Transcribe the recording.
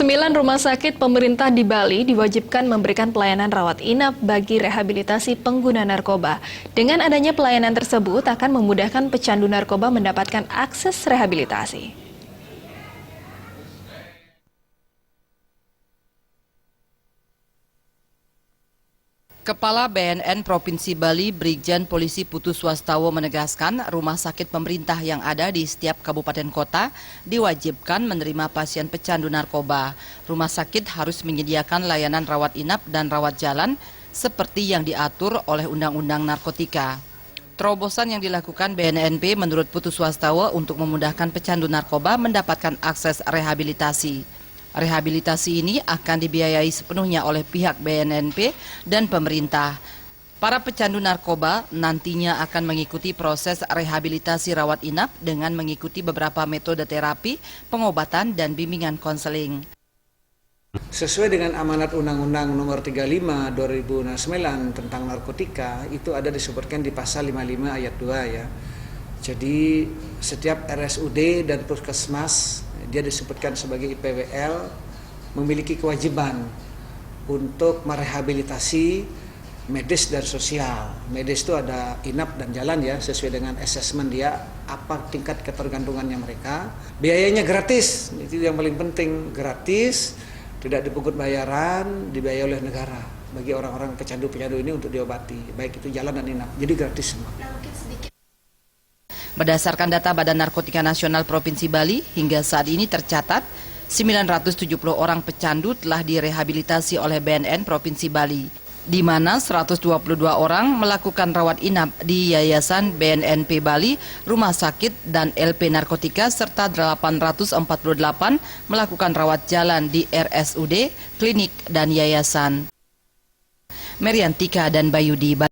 9 rumah sakit pemerintah di Bali diwajibkan memberikan pelayanan rawat inap bagi rehabilitasi pengguna narkoba. Dengan adanya pelayanan tersebut akan memudahkan pecandu narkoba mendapatkan akses rehabilitasi. Kepala BNN Provinsi Bali, Brigjen Polisi Putu Swastawo menegaskan rumah sakit pemerintah yang ada di setiap kabupaten kota diwajibkan menerima pasien pecandu narkoba. Rumah sakit harus menyediakan layanan rawat inap dan rawat jalan seperti yang diatur oleh Undang-Undang Narkotika. Terobosan yang dilakukan BNNP menurut Putu Swastawo untuk memudahkan pecandu narkoba mendapatkan akses rehabilitasi. Rehabilitasi ini akan dibiayai sepenuhnya oleh pihak BNNP dan pemerintah. Para pecandu narkoba nantinya akan mengikuti proses rehabilitasi rawat inap dengan mengikuti beberapa metode terapi, pengobatan, dan bimbingan konseling. Sesuai dengan amanat Undang-Undang Nomor 35 2009 tentang narkotika, itu ada disebutkan di pasal 55 ayat 2 ya. Jadi setiap RSUD dan puskesmas dia disebutkan sebagai IPWL memiliki kewajiban untuk merehabilitasi medis dan sosial. Medis itu ada inap dan jalan ya, sesuai dengan asesmen dia apa tingkat ketergantungannya mereka. Biayanya gratis, itu yang paling penting, gratis, tidak dipungut bayaran, dibayar oleh negara bagi orang-orang pecandu-pecandu ini untuk diobati, baik itu jalan dan inap. Jadi gratis semua. Berdasarkan data Badan Narkotika Nasional Provinsi Bali, hingga saat ini tercatat 970 orang pecandu telah direhabilitasi oleh BNN Provinsi Bali, di mana 122 orang melakukan rawat inap di Yayasan BNNP Bali, Rumah Sakit, dan LP Narkotika, serta 848 melakukan rawat jalan di RSUD, klinik, dan yayasan. Meriantika dan Bayudi.